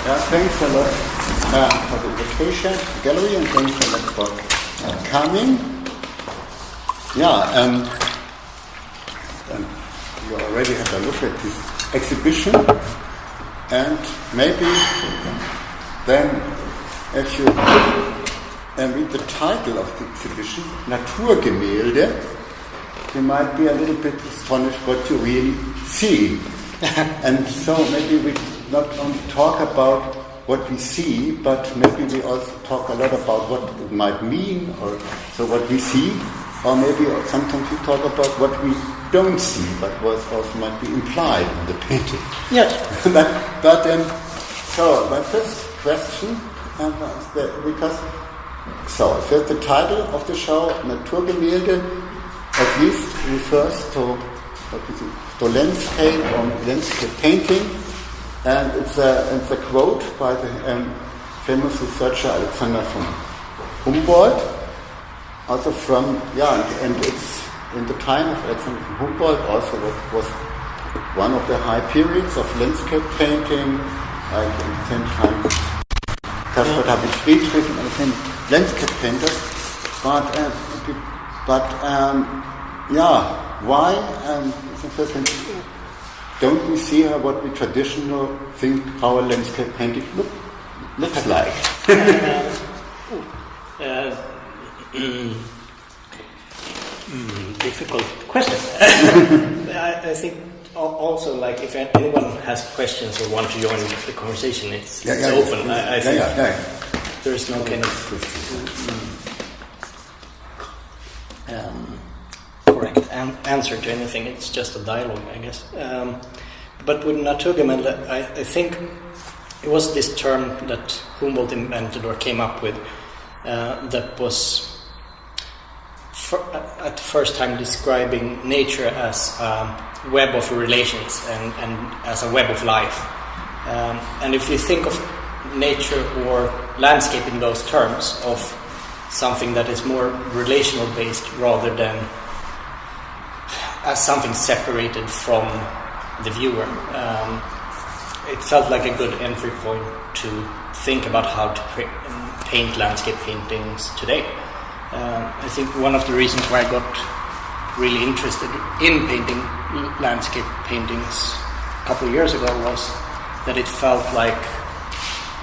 Yeah, thanks a lot for the invitation, gallery, and thanks a lot for coming. Yeah, you already had a look at this exhibition, and maybe then if you read the title of the exhibition, Naturgemälde, you might be a little bit astonished what you really see. And so maybe we not only talk about what we see, but maybe we also talk a lot about what it might mean, or so what we see, or maybe sometimes we talk about what we don't see, but what also might be implied in the painting. Yes. So my first question, because first the title of the show, Naturgemälde, at least refers to landscape or landscape painting, and it's a quote by the famous researcher Alexander von Humboldt, also from and it's in the time of Alexander von Humboldt also was one of the high periods of landscape painting, like in the same time Caspar David Friedrich and the same landscape painters, why? First thing, don't we see what we traditionally think how a landscape painting looks like? Difficult question. I think also, like, if anyone has questions or want to join the conversation, it's open. I think there's no kind of correct answer to anything. It's just a dialogue, I guess. But with Naturgemälde, I think it was this term that Humboldt invented or came up with that was at the first time describing nature as a web of relations and as a web of life. And if you think of nature or landscape in those terms of something that is more relational based rather than as something separated from the viewer, it felt like a good entry point to think about how to paint landscape paintings today. I think one of the reasons why I got really interested in painting landscape paintings a couple of years ago was that it felt like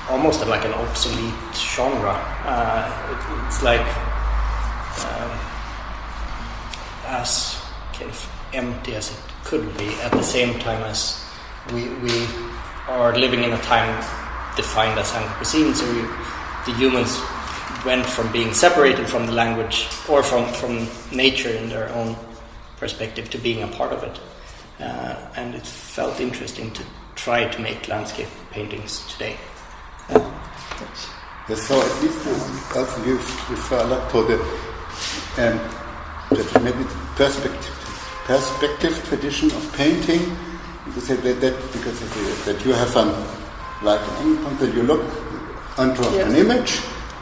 almost like an obsolete genre. It's like as kind of empty as it could be at the same time as we are living in a time defined as Anthropocene, so the humans went from being separated from the language or from nature in their own perspective to being a part of it, and it felt interesting to try to make landscape paintings today. So at least also you refer a lot to the maybe perspective tradition of painting. You say that you have an endpoint that you look onto an image.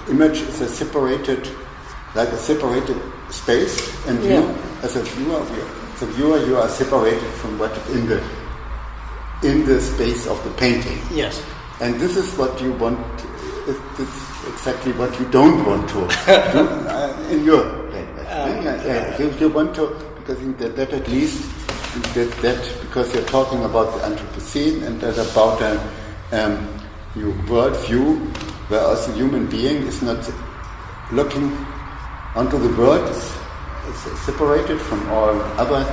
Image is a separated space, and you, as a viewer, you are separated from what is in the space of the painting. Yes. And this is what you want. This is exactly what you don't want to do in your language. You want to, because that at least that because you're talking about the Anthropocene and that about your world view, where also human being is not looking onto the world, is separated from all other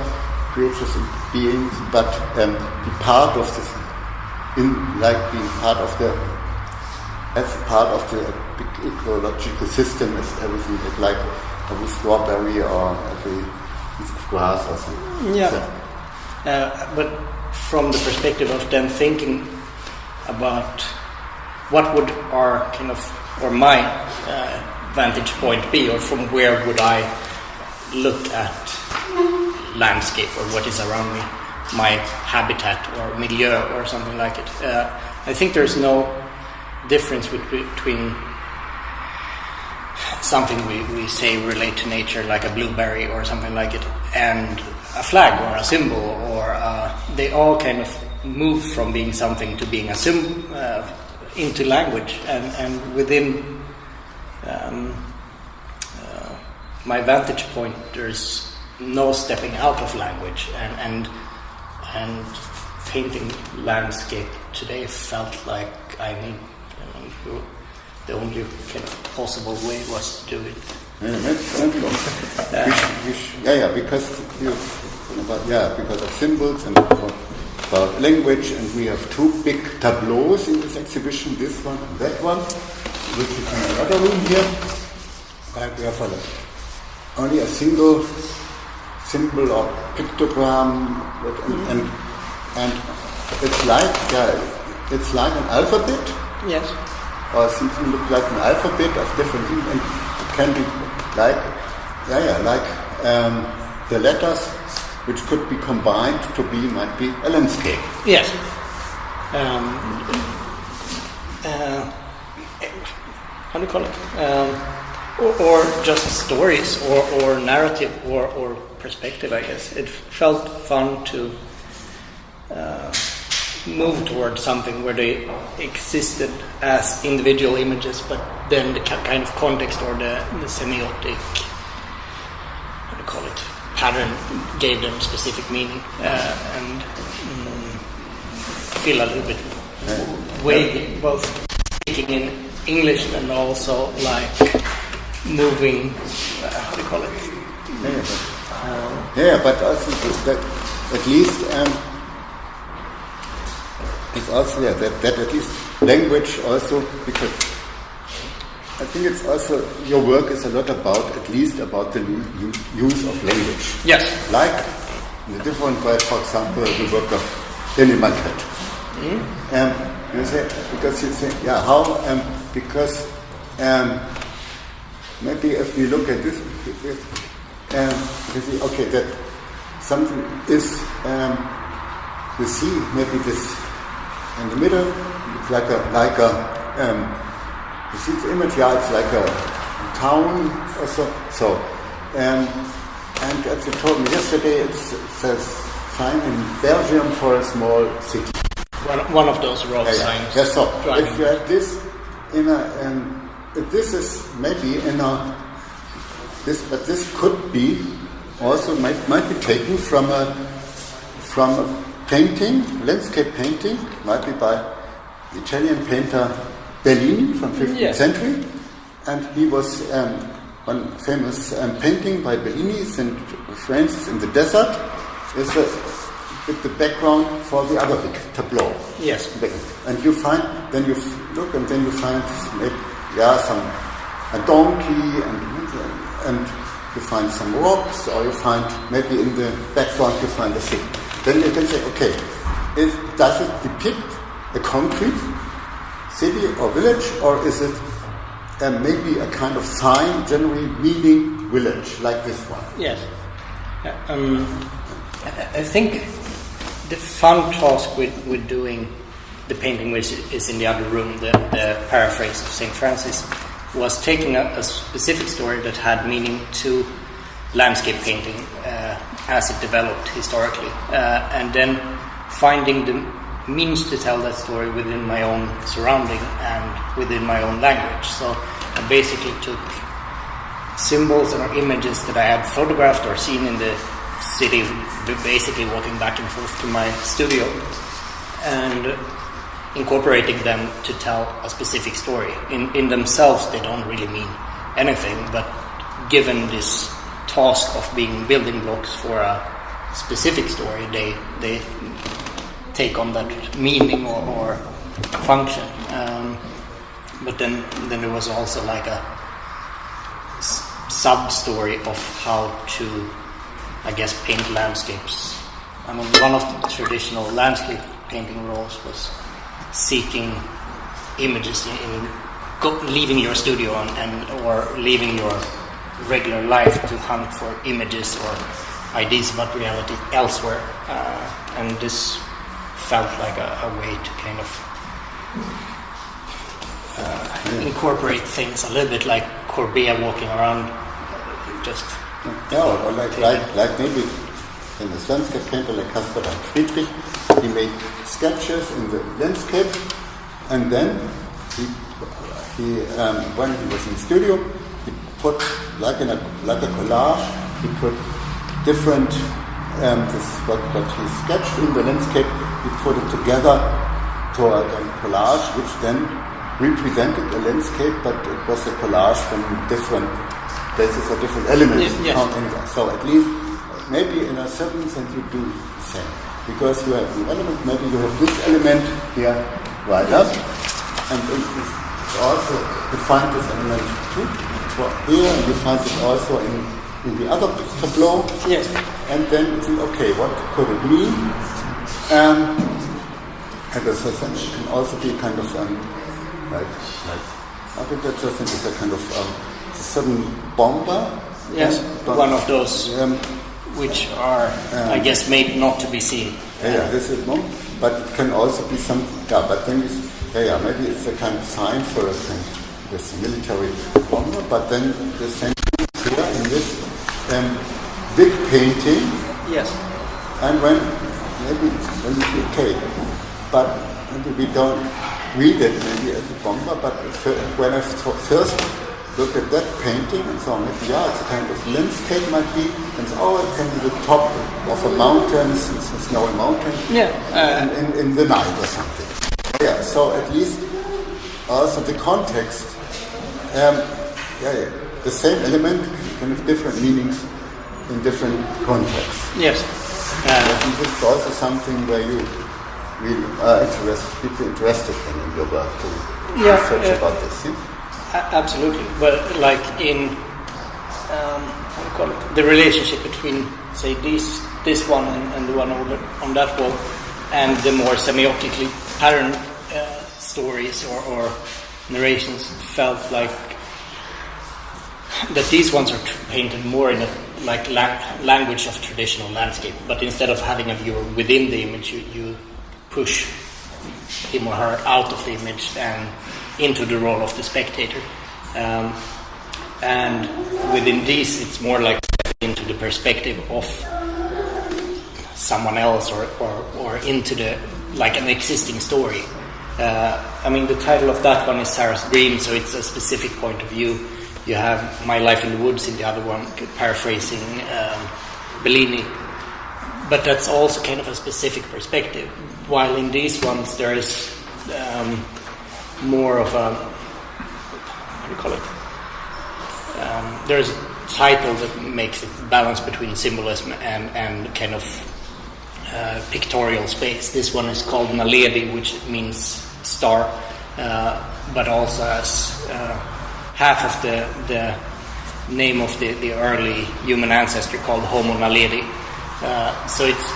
creatures and beings, but be part of this, being part of the, as part of the big ecological system, as everything, like every strawberry or every piece of grass or something. Yeah. But from the perspective of then thinking about what would our kind of, or my vantage point be, or from where would I look at landscape or what is around me, my habitat or milieu or something like it. I think there's no difference between something we say relate to nature, like a blueberry or something like it, and a flag or a symbol, or they all kind of move from being something to being a symbol into language, and within my vantage point, there's no stepping out of language, and painting landscape today felt like the only kind of possible way was to do it. Because of symbols and about language, and we have two big tableaus in this exhibition, this one and that one, which is in the other room here. And we have only a single symbol or pictogram, and it's like an alphabet. Yes. Or something look like an alphabet of different things, and it can be the letters which could be combined to might be a landscape. Yes. How do you call it? Or just stories, or narrative, or perspective, I guess. It felt fun to move towards something where they existed as individual images, but then the kind of context or the semiotic, how do you call it, pattern gave them specific meaning, and feel a little bit way both speaking in English and also like moving, how do you call it? But also that at least it's also that at least language also, because I think it's also your work is a lot about at least about the use of language. Yes. Like in a different way, for example, the work of Denis Maquette. You say how because maybe if we look at this, you see that something is you see maybe this in the middle. It's like a you see the image. It's like a town or so. And as you told me yesterday, it says sign in Belgium for a small city. One of those road signs. Yes, so if you have this in a, this is maybe in a, but this could be also might be taken from a painting, landscape painting, might be by the Italian painter Bellini from 15th century, and he was one famous painting by Bellini, St. Francis in the Desert, is with the background for the other big tableau. Yes. And you find, then you look, and then you find a donkey, and you find some rocks, or you find maybe in the background you find a thing. Then you can say, does it depict a concrete city or village, or is it maybe a kind of sign, generally meaning village, like this one? Yes. I think the fun task with doing the painting, which is in the other room, the paraphrase of St. Francis, was taking a specific story that had meaning to landscape painting as it developed historically, and then finding the means to tell that story within my own surrounding and within my own language. So I basically took symbols or images that I had photographed or seen in the city, basically walking back and forth to my studio, and incorporating them to tell a specific story. In themselves, they don't really mean anything, but given this task of being building blocks for a specific story, they take on that meaning or function. But then there was also like a sub-story of how to, I guess, paint landscapes. I mean, one of the traditional landscape painting roles was seeking images in leaving your studio or leaving your regular life to hunt for images or ideas about reality elsewhere, and this felt like a way to kind of incorporate things a little bit like Courbet walking around, just or like maybe in the landscape painter like Caspar Friedrich, he made sketches in the landscape, and then when he was in the studio, he put like a collage. He put different what he sketched in the landscape. He put it together to a collage, which then represented the landscape, but it was a collage from different places or different elements. Yes. So at least maybe in a certain sense you do the same, because you have the element. Maybe you have this element here right up, and it's also you find this element too here, and you find it also in the other tableau. Yes. And then you think, okay, what could it mean? And this can also be kind of like I think that just is a kind of sudden bomber. Yes, one of those which are, I guess, made not to be seen. Yeah, this is one, but it can also be some. Yeah, but then maybe it's a kind of sign for a kind of this military bomber. But then the same here in this big painting. Yes. And when we see, okay, but maybe we don't read it maybe as a bomber, but when I first looked at that painting and saw maybe, it's a kind of landscape might be, and it can be the top of a mountain, it's a snowy mountain, in the night or something. Yeah, so at least also the context, the same element can have different meanings in different contexts. Yes. And this is also something where you really are interested in your work to research about this. Absolutely. Well, like in the relationship between, say, this one and the one over on that wall, and the more semiotically patterned stories or narrations, felt like that these ones are painted more in a language of traditional landscape, but instead of having a viewer within the image, you push him or her out of the image and into the role of the spectator. And within these, it's more like into the perspective of someone else or into the an existing story. The title of that one is Sarah's Dream, so it's a specific point of view. You have My Life in the Woods in the other one, paraphrasing Bellini. But that's also kind of a specific perspective. While in these ones there is more of a, how do you call it? There's a title that makes it balance between symbolism and kind of pictorial space. This one is called Naledi, which means star, but also as half of the name of the early human ancestor called Homo naledi. So it's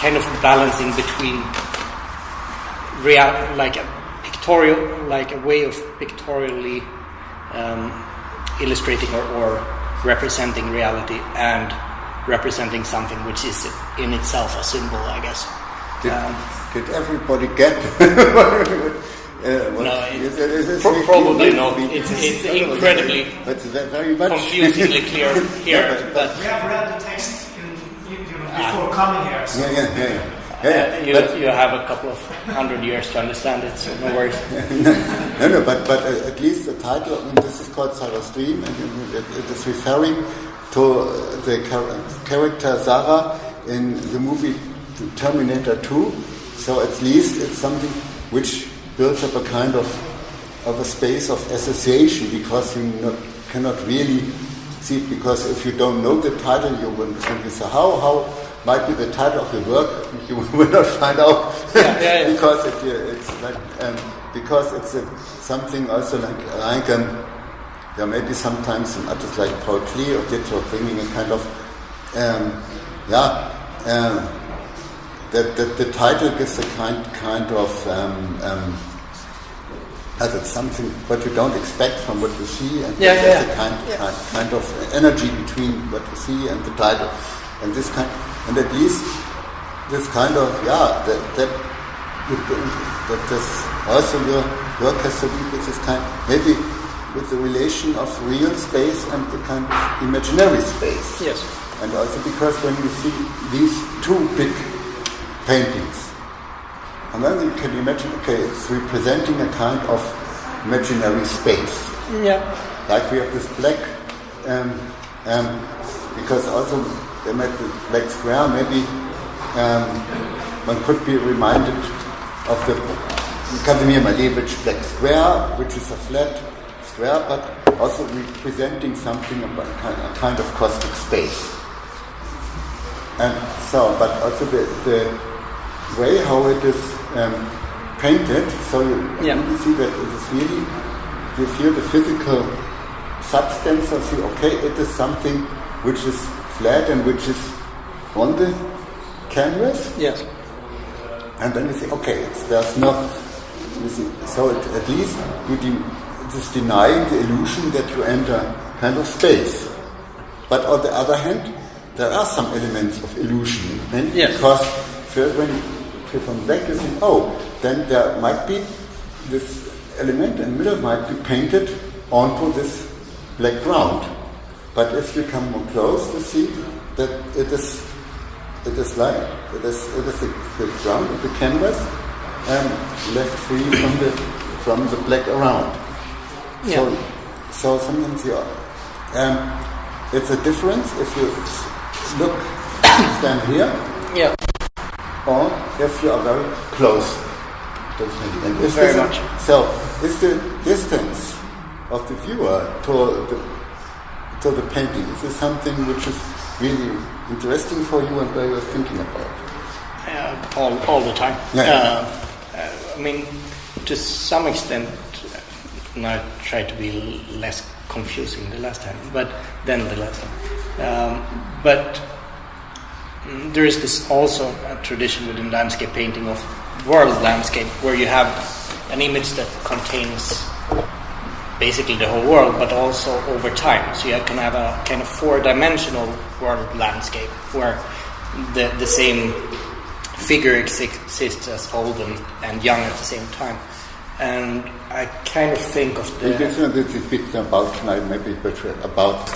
kind of balancing between like a pictorial, like a way of pictorially illustrating or representing reality and representing something which is in itself a symbol, I guess. Did everybody get probably not. It's incredibly very much confusingly clear here. But we have read the text before coming here. So. You have a couple of 100 years to understand it, so no worries. no, but at least the title, this is called Sarah's Dream, and it is referring to the character Sarah in the movie Terminator 2. So at least it's something which builds up a kind of a space of association, because you cannot really see it, because if you don't know the title, you will simply say, how might be the title of the work, you will not find out. Because it's like because it's something also like maybe sometimes some artists like Paul Klee or Ditro bringing a kind of the title gives a kind of as it's something what you don't expect from what you see, and there's a kind of energy between what you see and the title, and this kind, and at least this kind of that this also your work has to be with this kind, maybe with the relation of real space and the kind of imaginary space. Yes. And also because when you see these two big paintings, and then you can imagine, okay, it's representing a kind of imaginary space. Yeah. Like we have this black, because also they make the black square, maybe one could be reminded of the Casimir Malevich black square, which is a flat square, but also representing something about a kind of cosmic space. And so, but also the way how it is painted, so you see that it is really, you feel the physical substance of the, okay, it is something which is flat and which is on the canvas. Yes. And then you say, okay, there's no, you see, so at least it is denying the illusion that you enter kind of space. But on the other hand, there are some elements of illusion. And because when you from back, you think, oh, then there might be this element in the middle might be painted onto this black ground. But if you come more close, you see that it is like the ground of the canvas left free from the black around. Yeah. So sometimes it's a difference if you stand here, or if you are very close. And is very much. So is the distance of the viewer to the painting, is this something which is really interesting for you and where you're thinking about? All the time. Yeah. I mean, to some extent, and I try to be less confusing the last time, but there is this also a tradition within landscape painting of world landscape, where you have an image that contains basically the whole world, but also over time. So you can have a kind of four-dimensional world landscape where the same figure exists as old and young at the same time. And I kind of think of it's bit about maybe about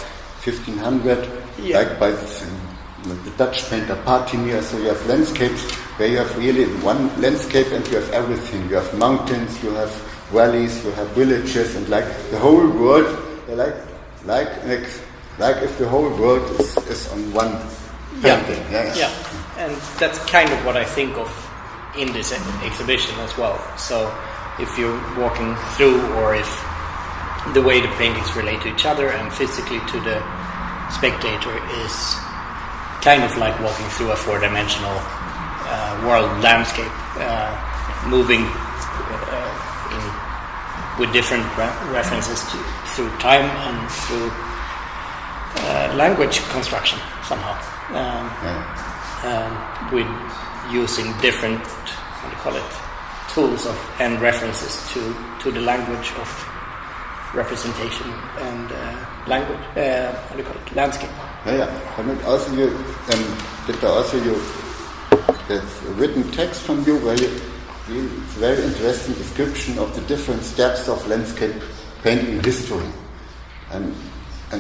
1500, like by the Dutch painter Partinier. So you have landscapes where you have really one landscape and you have everything. You have mountains, you have valleys, you have villages, and like the whole world, like if the whole world is on one painting. Yeah. And that's kind of what I think of in this exhibition as well. So if you're walking through, or if the way the paintings relate to each other and physically to the spectator is kind of like walking through a four-dimensional world landscape, moving with different references through time and through language construction somehow, with using different tools and references to the language of representation and landscape. And also there's a written text from you where it's a very interesting description of the different steps of landscape painting history, and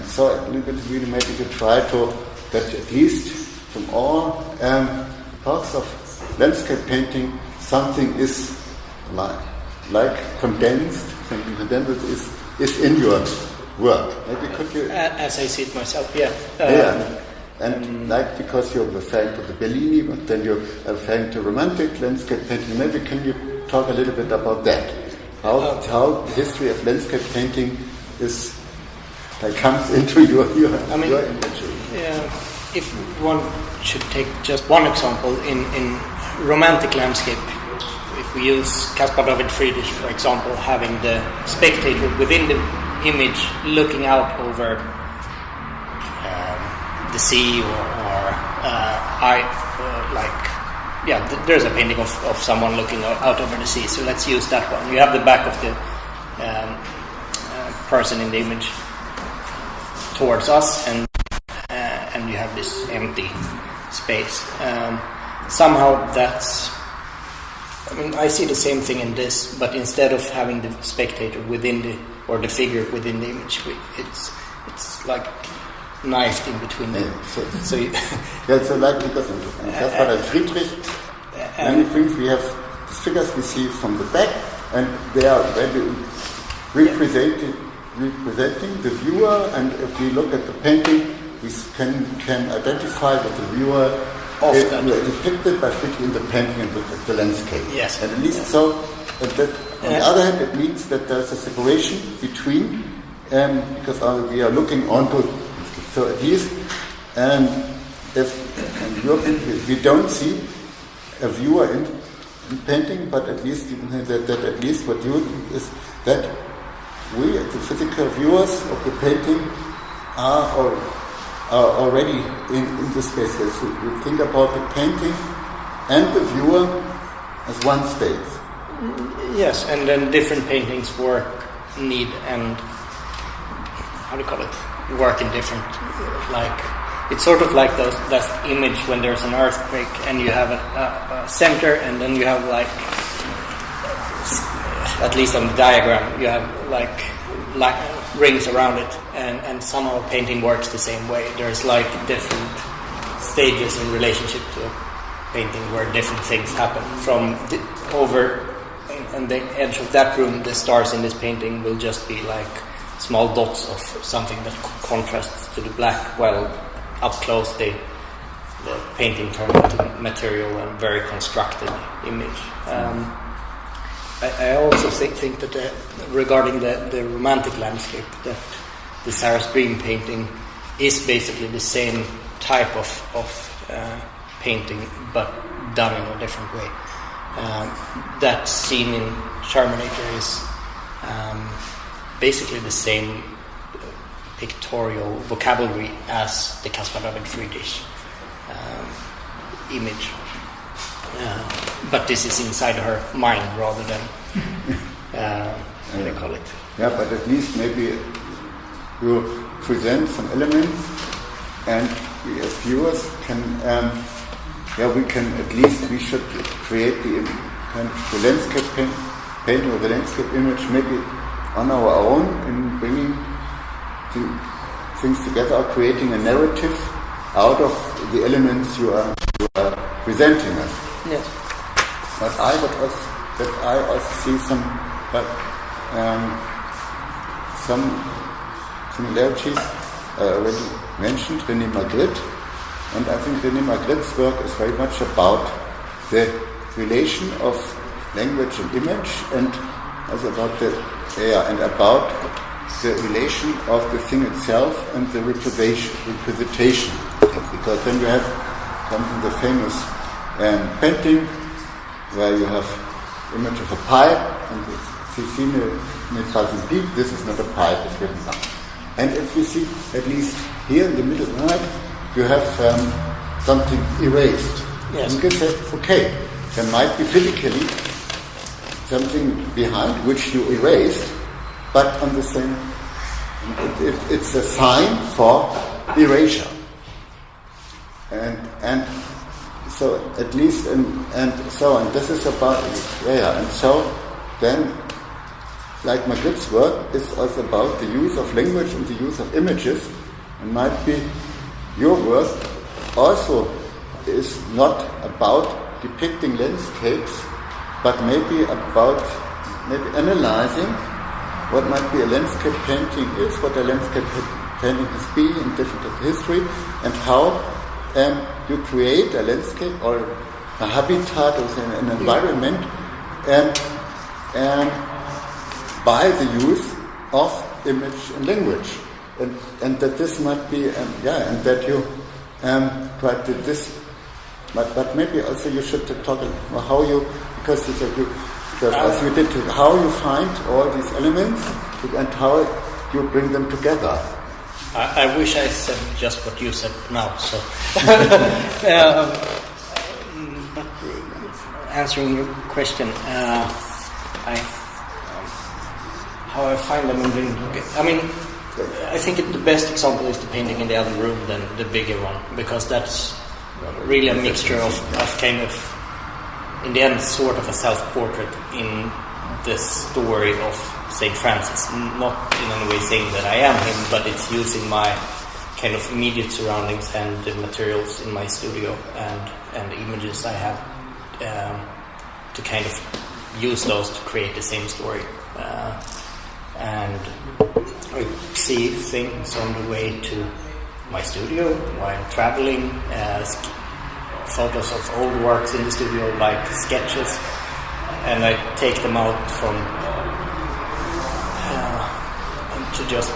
so a little bit really maybe to try to that at least from all parts of landscape painting something is like condensed. Something condensed is in your work. Maybe could you? As I see it myself, And like because you're referring to the Bellini, but then you're referring to romantic landscape painting. Maybe can you talk a little bit about that? How the history of landscape painting comes into your imagery. If one should take just one example in romantic landscape, if we use Caspar David Friedrich, for example, having the spectator within the image looking out over the sea, there's a painting of someone looking out over the sea. So let's use that one. You have the back of the person in the image towards us, and you have this empty space. Somehow that's. I mean, I see the same thing in this, but instead of having the spectator within the figure within the image, it's like knifed in between them. So like because in Caspar Friedrich, many things we have the figures we see from the back, and they are very representing the viewer, and if we look at the painting, we can identify that the viewer is depicted by fitting in the painting and the landscape. Yes. And at least so, that on the other hand, it means that there's a separation between, because we are looking onto, so at least, we don't see a viewer in painting, but at least you can say that at least what you is that we, the physical viewers of the painting, are already in the space. So you think about the painting and the viewer as one space. Yes, and then different paintings work in different, like, it's sort of like that image when there's an earthquake and you have a center, and then you have, like, at least on the diagram, you have like rings around it, and somehow painting works the same way. There's like different stages in relationship to painting where different things happen. From over on the edge of that room, the stars in this painting will just be like small dots of something that contrasts to the black, while up close the painting turns into material and very constructed image. I also think that regarding the romantic landscape, that the Sarah's Dream painting is basically the same type of painting, but done in a different way. That scene in Terminator is basically the same pictorial vocabulary as the Caspar David Friedrich image. But this is inside her mind rather than what do you call it? Yeah, but at least maybe you present some elements, and we as viewers can, we should create the kind of the landscape paint or the landscape image maybe on our own in bringing things together, or creating a narrative out of the elements you are presenting us. Yes. But I also see some similarities. I already mentioned René Magritte, and I think René Magritte's work is very much about the relation of language and image, and also about the relation of the thing itself and the representation. Because then you have something, the famous painting where you have image of a pipe, and Cécile ne pas un pipe, this is not a pipe, it's written down. And if you see, at least here in the middle right, you have something erased. Yes. You can say, okay, there might be physically something behind which you erased, but on the same, it's a sign for erasure. And so at least and so on. This is about and so then, like Magritte's work is also about the use of language and the use of images, and might be your work also is not about depicting landscapes, but maybe about analyzing what might be a landscape painting is, what a landscape painting has been in different history, and how you create a landscape or a habitat or an environment by the use of image and language, and that this might be and that you try to this, but maybe also you should talk about how you, because as you did, how you find all these elements and how you bring them together. I wish I said just what you said now. So, but answering your question, how I find them and bring them together. I mean, I think the best example is the painting in the other room than the bigger one, because that's really a mixture of kind of, in the end, sort of a self-portrait in the story of St. Francis. Not in any way saying that I am him, but it's using my kind of immediate surroundings and the materials in my studio and the images I have to kind of use those to create the same story. and I see things on the way to my studio while traveling, photos of old works in the studio like sketches, and I take them out from to just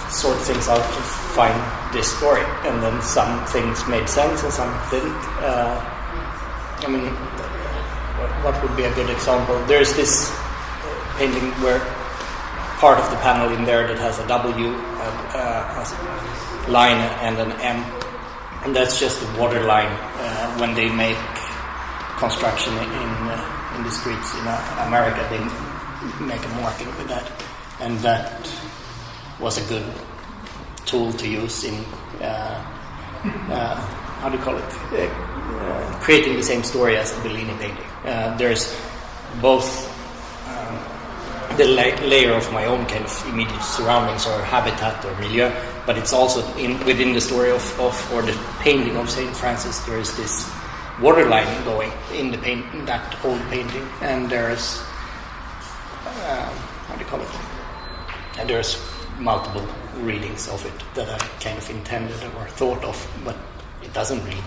sort things out to find this story, and then some things made sense and some didn't. I mean, what would be a good example? There's this painting where part of the panel in there that has a W, a line and an M, and that's just the water line when they make construction in the streets in America. They make a marking with that, and that was a good tool to use in how do you call it? Creating the same story as the Bellini painting. There's both the layer of my own kind of immediate surroundings or habitat or milieu, but it's also within the story of or the painting of Saint Francis. There is this waterline going in the that old painting, and there's how do you call it? And there's multiple readings of it that I kind of intended or thought of, but it doesn't really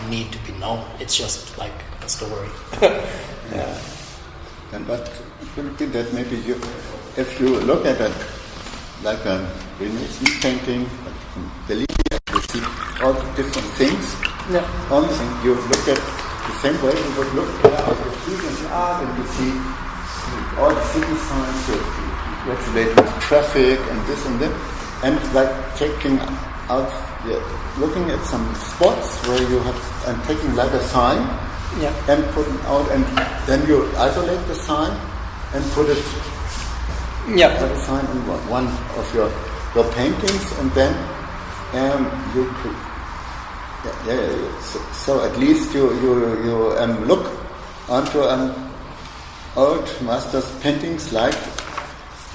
need to be known. It's just like a story. And what will be that maybe if you look at it like a Renaissance painting, like from Bellini, you see all the different things. Yeah. And you look at the same way you would look at the street and the art, and you see all the city signs, what's related to traffic and this and that, and like taking out, looking at some spots where you have, and taking like a sign, and putting out, and then you isolate the sign and put it, put a sign in one of your paintings, and then you could, so at least you look onto old masters' paintings like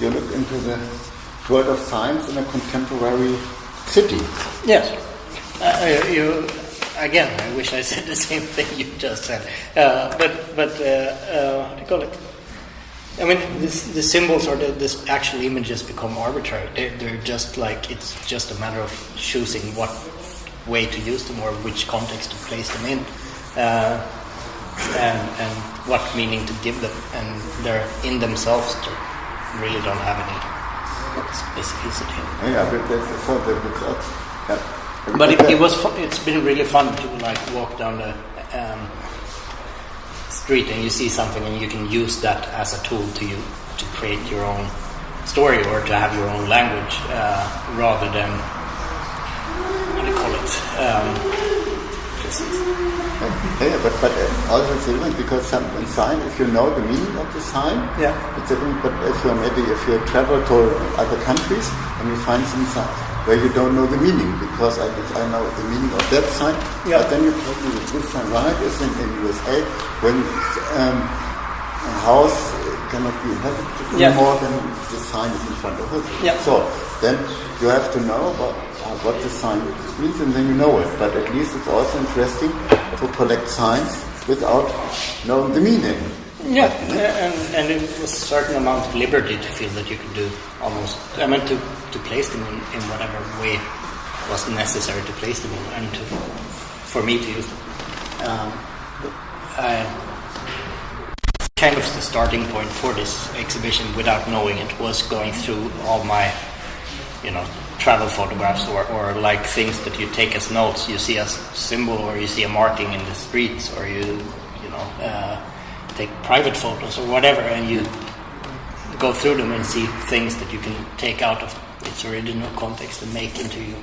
you look into the world of science in a contemporary city. Yes. Again, I wish I said the same thing you just said. But how do you call it? I mean, the symbols or this actual images become arbitrary. They're just like, it's just a matter of choosing what way to use them or which context to place them in, and what meaning to give them. And they're in themselves really don't have any specificity. Yeah, but that's so that But it's been really fun to like walk down the street and you see something and you can use that as a tool to create your own story or to have your own language rather than what do you call it? But also it's different because some sign, if you know the meaning of the sign, it's different. But if you travel to other countries and you find some sign where you don't know the meaning, because I know the meaning of that sign, but then you tell me this sign, right? Is in USA when a house cannot be inhabited anymore, then the sign is in front of it. So then you have to know what the sign means, and then you know it. But at least it's also interesting to collect signs without knowing the meaning. Yeah, and it was a certain amount of liberty to feel that you could do almost. I mean, to place them in whatever way was necessary to place them in, and for me to use them. Kind of the starting point for this exhibition, without knowing it, was going through all my, travel photographs or like things that you take as notes. You see a symbol or you see a marking in the streets, or you take private photos or whatever, and you go through them and see things that you can take out of its original context and make into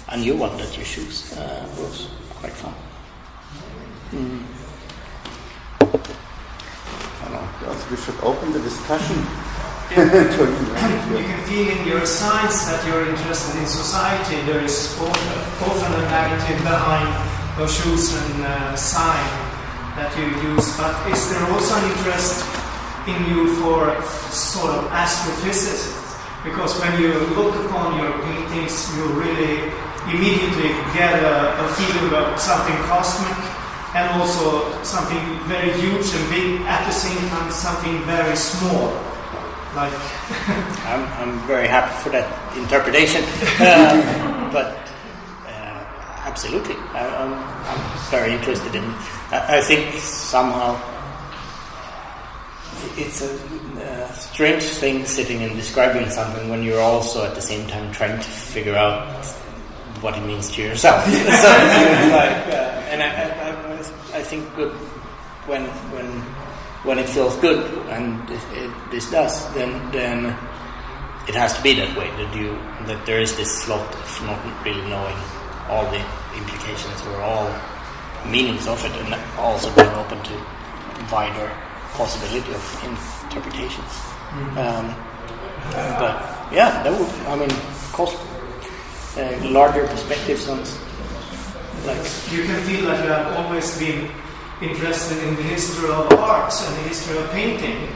a new one that you choose. It was quite fun. We should open the discussion. You can feel in your signs that you're interested in society. There is often a narrative behind a chosen sign that you use. But is there also an interest in you for sort of astrophysicists? Because when you look upon your paintings, you really immediately get a feeling of something cosmic, and also something very huge and big, at the same time something very small. Like, I'm very happy for that interpretation, but absolutely, I'm very interested in. I think somehow it's a strange thing sitting and describing something when you're also at the same time trying to figure out what it means to yourself. So it's like, and I think good when it feels good, and this does, then it has to be that way. That there is this slot of not really knowing all the implications or all meanings of it, and also being open to wider possibility of interpretations. But yeah, that would, I mean, larger perspective sounds like you can feel like you have always been interested in the history of arts and the history of painting,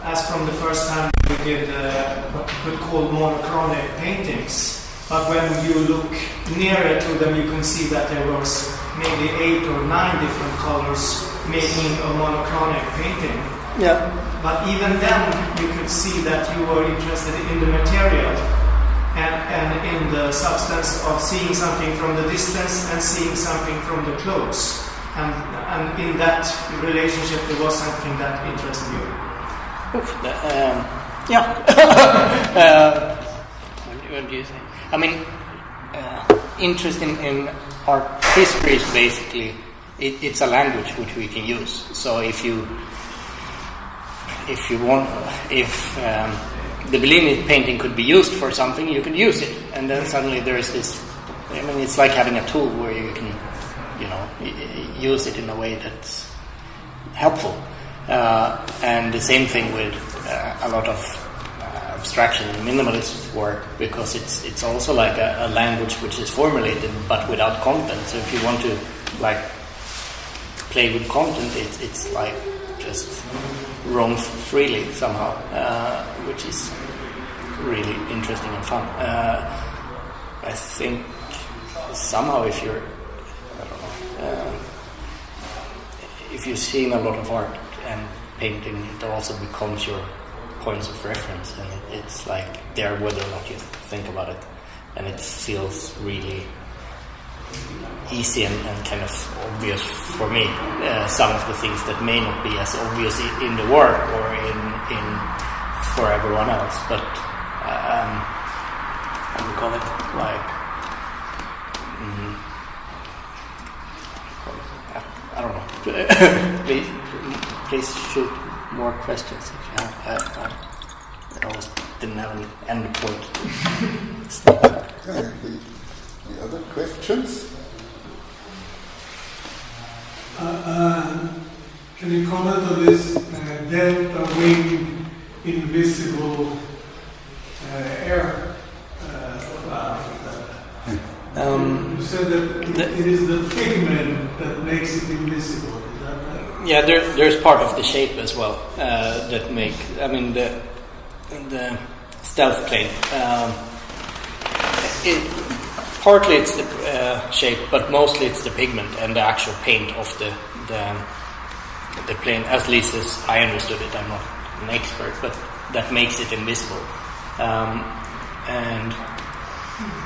as from the first time you did what you could call monochronic paintings. But when you look nearer to them, you can see that there was maybe 8 or 9 different colors making a monochronic painting. yeah. But even then, you could see that you were interested in the material and in the substance of seeing something from the distance and seeing something from the close. And in that relationship, there was something that interested you. Yeah. What do you say? I mean, interest in art history is basically it's a language which we can use. So if the Bellini painting could be used for something, you could use it, and then suddenly there is this. I mean, it's like having a tool where you can, use it in a way that's helpful. And the same thing with a lot of abstraction and minimalist work, because it's also like a language which is formulated but without content. So if you want to like play with content, it's like just roam freely somehow, which is really interesting and fun. I think somehow if you're, if you've seen a lot of art and painting, it also becomes your points of reference, and it's like there whether or not you think about it, and it feels really easy and kind of obvious for me. Some of the things that may not be as obvious in the work or in for everyone else, but how do you call it? Like I don't know. Please shoot more questions if you have. I always didn't have an end point. Any other questions? Can you comment on this delta wing invisible air? You said that it is the pigment that makes it invisible. Is that right? Yeah, there's part of the shape as well that make. I mean the stealth plane. Partly it's the shape, but mostly it's the pigment and the actual paint of the plane. At least as I understood it, I'm not an expert, but that makes it invisible. And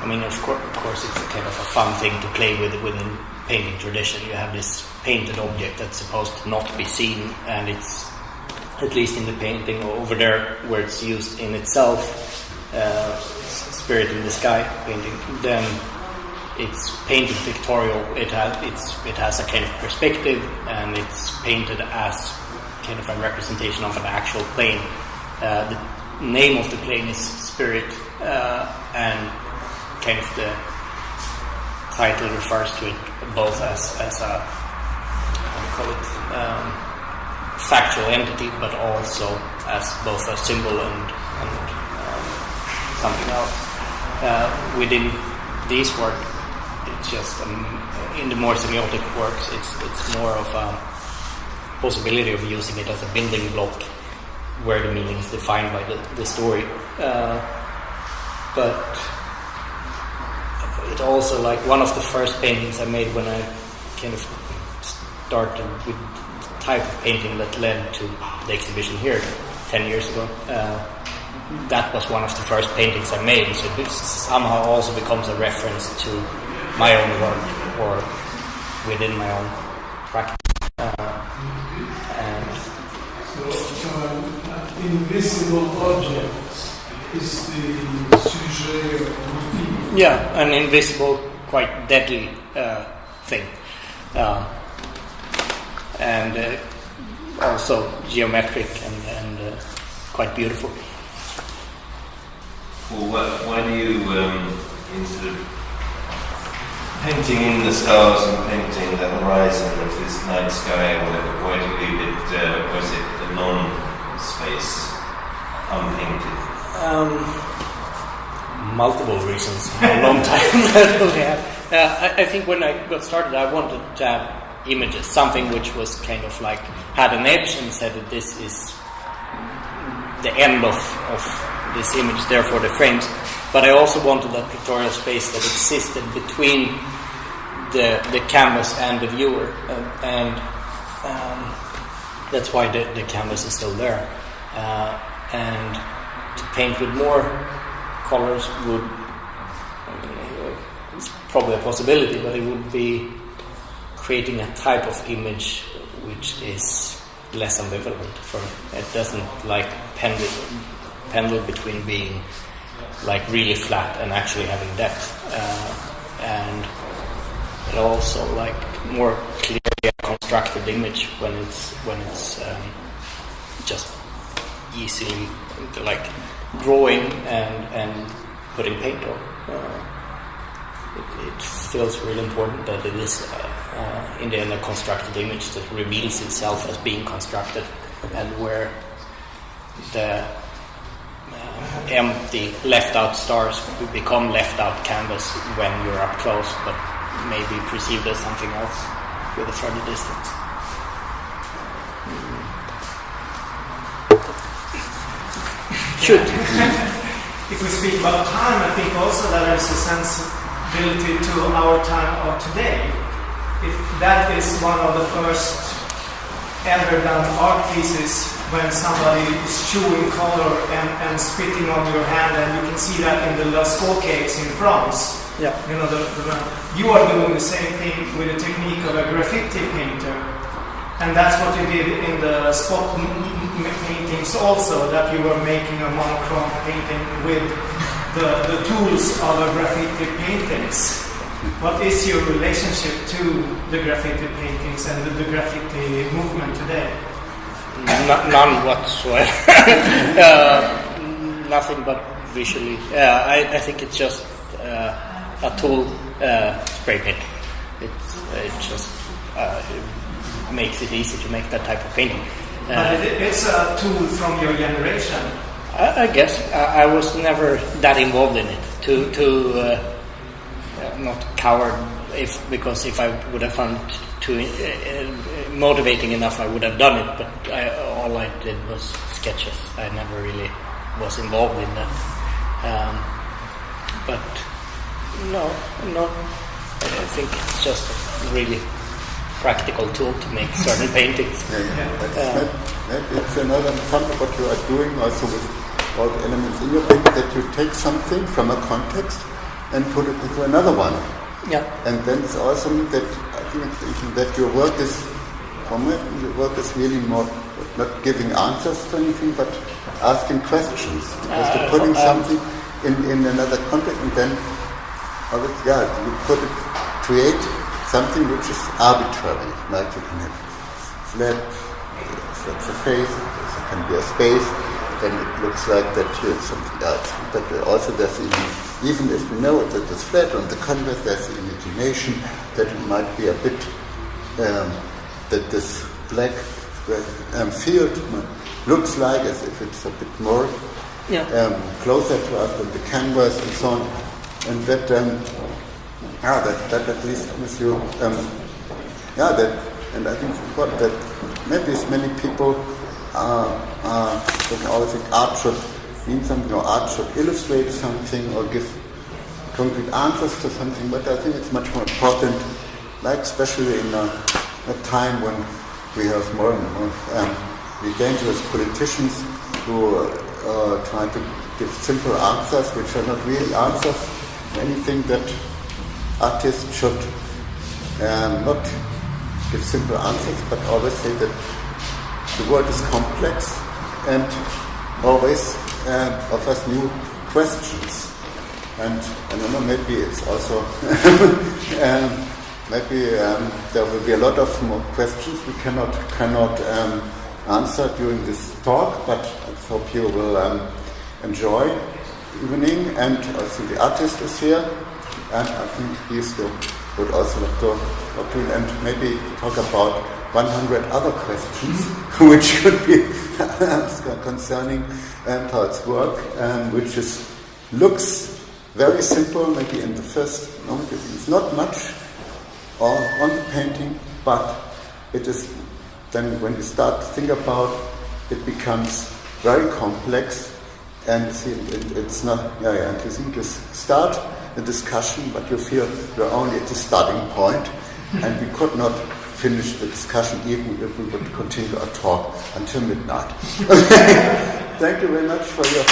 I mean, of course, it's a kind of a fun thing to play with within painting tradition. You have this painted object that's supposed to not be seen, and it's, at least in the painting over there where it's used in itself, Spirit in the Sky painting, then it's painted pictorial. It has a kind of perspective, and it's painted as kind of a representation of an actual plane. The name of the plane is Spirit, and kind of the title refers to it both as a, how do you call it, factual entity, but also as both a symbol and something else. Within these work, it's just in the more semiotic works, it's more of a possibility of using it as a building block where the meaning is defined by the story. But it also, like one of the first paintings I made when I kind of started with the type of painting that led to the exhibition here 10 years ago, that was one of the first paintings I made, so this somehow also becomes a reference to my own work or within my own practice. So an invisible object is the sujet or motif. Yeah, an invisible, quite deadly thing. And also geometric and quite beautiful. Well, why do you, instead of painting in the stars and painting the horizon of this night sky, why do you leave it, was it a non-space, unpainted? Multiple reasons. A long time that we have. I think when I got started, I wanted to have images, something which was kind of like had an edge and said that this is the end of this image, therefore the frames. But I also wanted a pictorial space that existed between the canvas and the viewer, and that's why the canvas is still there. And to paint with more colors would, it's probably a possibility, but it would be creating a type of image which is less ambivalent. It doesn't like pendle between being like really flat and actually having depth, and it also like more clearly a constructed image when it's just easily like drawing and putting paint on. It feels really important that it is in the end a constructed image that reveals itself as being constructed, and where the empty left out stars become left out canvas when you're up close, but maybe perceived as something else with a further distance. Shoot. If we speak about time, I think also that there's a sensibility to our time of today. If that is one of the first ever done art pieces when somebody is chewing color and spitting on your hand, and you can see that in the Lascaux caves in France. Yeah. You know, you are doing the same thing with the technique of a graffiti painter, and that's what you did in the spot paintings also, that you were making a monochrome painting with the tools of a graffiti paintings. What is your relationship to the graffiti paintings and the graffiti movement today? None whatsoever. Nothing but visually. I think it's just a tool, spray paint. It just makes it easy to make that type of painting. But it's a tool from your generation. I guess I was never that involved in it to not coward because if I would have found too motivating enough, I would have done it. But all I did was sketches. I never really was involved in that. But no. I think it's just a really practical tool to make certain paintings. It's another something what you are doing also with all the elements in your painting, that you take something from a context and put it into another one. Yeah. And then it's awesome that I think that your work is really not giving answers to anything, but asking questions. Because you're putting something in another context, and then you create something which is arbitrary. Like you can have flat surface, there can be a space, then it looks like that here is something else. But also there's even if we know that it's flat on the canvas, there's the imagination that it might be a bit that this black field looks like as if it's a bit more closer to us than the canvas and so on. And that at least with you, and I think it's important that maybe as many people that always think art should mean something, or art should illustrate something or give concrete answers to something, but I think it's much more important, like especially in a time when we have more and more dangerous politicians who try to give simple answers, which are not really answers. Anything that artists should not give simple answers, but always say that the world is complex and always offers new questions. And I don't know, maybe it's also maybe there will be a lot of more questions we cannot answer during this talk, but I hope you will enjoy the evening. And also the artist is here, and I think he would also like to and maybe talk about 100 other questions which could be concerning Paul's work, which looks very simple, maybe in the first moment. It's not much on the painting, but it is then when you start to think about it, becomes very complex, and it's not. And you think you start the discussion, but you feel you're only at the starting point, and we could not finish the discussion even if we would continue our talk until midnight. Thank you very much for your